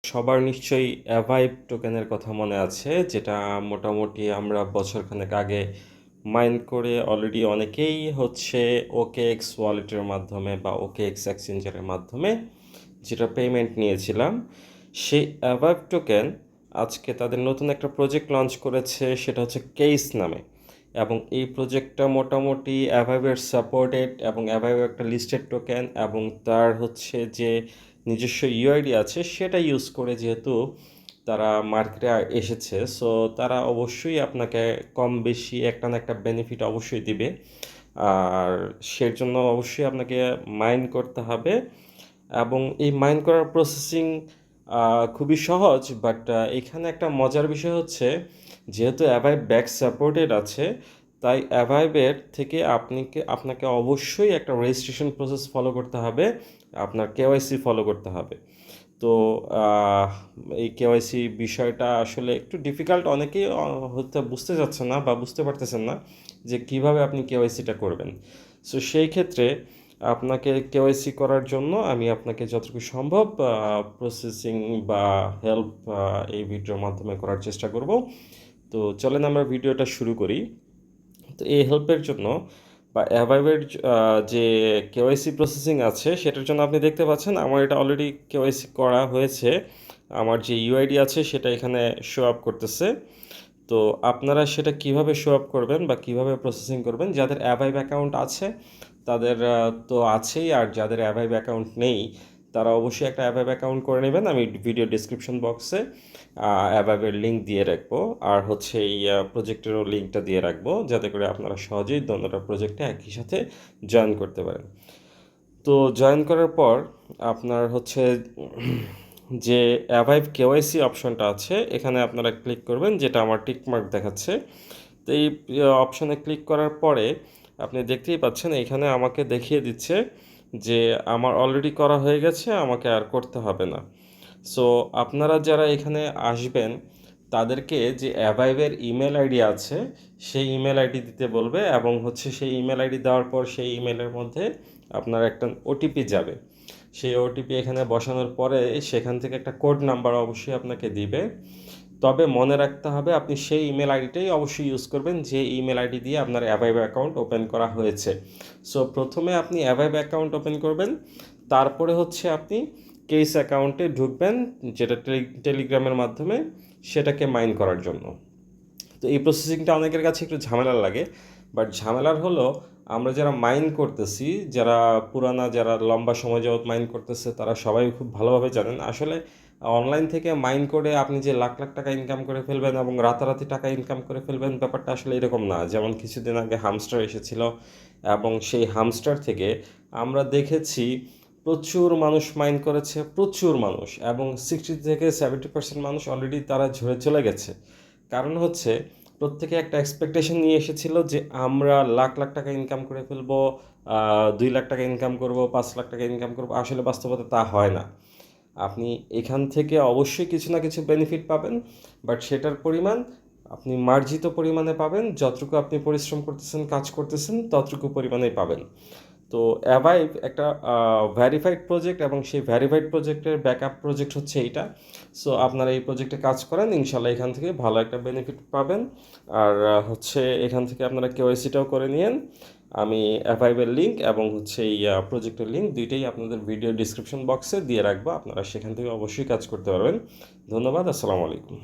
সবার নিশ্চয়ই অ্যাভাইভ টোকেনের কথা মনে আছে, যেটা মোটামুটি আমরা বছরখানেক আগে মাইন করে অলরেডি অনেকেই হচ্ছে ওকেএক্স ওয়ালেটের মাধ্যমে বা ওকেএক্স এক্সচেঞ্জারের মাধ্যমে যেটা পেমেন্ট নিয়েছিলাম। সেই অ্যাভাইভ টোকেন আজকে তাদের নতুন একটা প্রজেক্ট লঞ্চ করেছে, সেটা হচ্ছে কেইস নামে। এবং এই প্রজেক্টটা মোটামুটি অ্যাভাইভের সাপোর্টেড এবং অ্যাভাইভ একটা লিস্টেড টোকেন এবং তার হচ্ছে যে নিজস্ব ইউআইডি আছে সেটা ইউজ করে যেহেতু তারা মার্কেটে এসেছে, সো তারা অবশ্যই আপনাকে কম বেশি একটা না একটা বেনিফিট অবশ্যই দিবে। আর সের জন্য অবশ্যই আপনাকে মাইন করতে হবে এবং এই মাইন করার প্রসেসিং খুবই সহজ। বাট এখানে একটা মজার বিষয় হচ্ছে, যেহেতু অ্যাভাইভ ব্যাক সাপোর্টেড আছে, তাই অ্যাভাইভের থেকে আপনাকে অবশ্যই একটা রেজিস্ট্রেশন প্রসেস ফলো করতে হবে, আপনার কেওয়াইসি ফলো করতে হবে। তো আহ, এই কেওয়াইসি বিষয়টা আসলে একটু ডিফিকাল্ট, অনেকেই হয়তো বুঝতে যাচ্ছেন না বা বুঝতে পারতেছেন না যে কিভাবে আপনি কেওয়াইসিটা করবেন। সো সেই ক্ষেত্রে আপনাকে কেওয়াইসি করার জন্য আমি আপনাকে যতটুকু সম্ভব প্রসেসিং বা হেল্প এই ভিডিওর মাধ্যমে করার চেষ্টা করব। তো চলেন আমরা ভিডিওটা শুরু করি। তো এই হেল্পের জন্য বা অ্যাভাইভের যে কেওয়াইসি প্রসেসিং আছে সেটার জন্য আপনি দেখতে পাচ্ছেন আমার এটা অলরেডি কেওয়াইসি করা হয়েছে। আমার যে ইউআইডি আছে সেটা এখানে শো আপ করতেছে। তো আপনারা সেটা কিভাবে শো আপ করবেন বা কিভাবে প্রসেসিং করবেন, যাদের অ্যাভাইভ অ্যাকাউন্ট আছে তাদের তো আছেই, আর যাদের অ্যাভাইভ অ্যাকাউন্ট নেই তারা অবশ্যই একটা অ্যাভাইভ অ্যাকাউন্ট করে নেবেন। আমি ভিডিও ডিসক্রিপশন বক্সে অ্যাভাইভের লিঙ্ক দিয়ে রাখবো, আর হচ্ছে এই প্রজেক্টেরও লিঙ্কটা দিয়ে রাখবো, যাতে করে আপনারা সহজেই দোনোটা প্রজেক্টে একই সাথে জয়েন করতে পারেন। তো জয়েন করার পর আপনার হচ্ছে যে অ্যাভাইভ কেওয়াইসি অপশনটা আছে এখানে আপনারা ক্লিক করবেন, যেটা আমার টিকমার্ক দেখাচ্ছে। তো এই অপশনে ক্লিক করার পরে আপনি দেখতেই পাচ্ছেন এখানে আমাকে দেখিয়ে দিচ্ছে যে আমার অলরেডি করা হয়ে গেছে, আমাকে আর করতে হবে না। সো আপনারা যারা এখানে আসবেন তাদেরকে যে অ্যাভাইভের ইমেল আইডি আছে সেই ইমেল আইডি দিতে বলবে, এবং হচ্ছে সেই ইমেল আইডি দেওয়ার পর সেই ইমেলের মধ্যে আপনার একটা ওটিপি যাবে। সেই ওটিপি এখানে বসানোর পরে সেখান থেকে একটা কোড নাম্বার অবশ্যই আপনাকে দিবে। তবে মনে রাখতে হবে আপনি সেই ইমেল আইডিটাই অবশ্যই ইউজ করবেন যে ইমেল আইডি দিয়ে আপনার অ্যাভাইভ অ্যাকাউন্ট ওপেন করা হয়েছে। সো প্রথমে আপনি অ্যাভাইভ অ্যাকাউন্ট ওপেন করবেন, তারপরে হচ্ছে আপনি কেস অ্যাকাউন্টে ঢুকবেন, যেটা টেলিগ্রামের মাধ্যমে সেটাকে মাইন করার জন্য। তো এই প্রসেসিংটা অনেকের কাছে একটু ঝামেলার লাগে, বাট ঝামেলার হলো আমরা যারা মাইন করতেছি, যারা পুরানা, যারা লম্বা সময় যাবত মাইন করতেছে, তারা সবাই খুব ভালোভাবে জানেন আসলে অনলাইন থেকে মাইন করে আপনি যে লাখ লাখ টাকা ইনকাম করে ফেলবেন এবং রাতারাতি টাকা ইনকাম করে ফেলবেন, ব্যাপারটা আসলে এরকম না। যেমন কিছুদিন আগে হামস্টার এসেছিল এবং সেই হামস্টার থেকে আমরা দেখেছি প্রচুর মানুষ মাইন করেছে, প্রচুর মানুষ, এবং 60 থেকে 70% মানুষ অলরেডি তারা ঝরে চলে গেছে। কারণ হচ্ছে প্রত্যেকে একটা এক্সপেকটেশন নিয়ে এসেছিল যে আমরা লাখ লাখ টাকা ইনকাম করে ফেলবো, 2 লাখ টাকা ইনকাম করব, 5 লাখ টাকা ইনকাম করব। আসলে বাস্তবতা তা হয় না। আপনি এখান থেকে অবশ্যই কিছু না কিছু বেনিফিট পাবেন, বাট সেটার পরিমাণ আপনি মার্জিত পরিমাণে পাবেন। যতটুকু আপনি পরিশ্রম করতেছেন, কাজ করতেছেন, ততটুকু পরিমাণেই পাবেন। তো অ্যাভাইভ একটা ভ্যারিফাইড প্রজেক্ট এবং সেই ভ্যারিফাইড প্রজেক্টের ব্যাকআপ প্রজেক্ট হচ্ছে এইটা। সো আপনারা এই প্রজেক্টে কাজ করেন, ইনশাল্লাহ এখান থেকে ভালো একটা বেনিফিট পাবেন। আর হচ্ছে এখান থেকে আপনারা কেওয়াইসিটাও করে নিন। আমি অ্যাভাইভের লিঙ্ক এবং হচ্ছে এই প্রজেক্টের লিঙ্ক দুইটাই আপনাদের ভিডিও ডিসক্রিপশন বক্সে দিয়ে রাখবো, আপনারা সেখান থেকে অবশ্যই কাজ করতে পারবেন। ধন্যবাদ, আসসালামু আলাইকুম।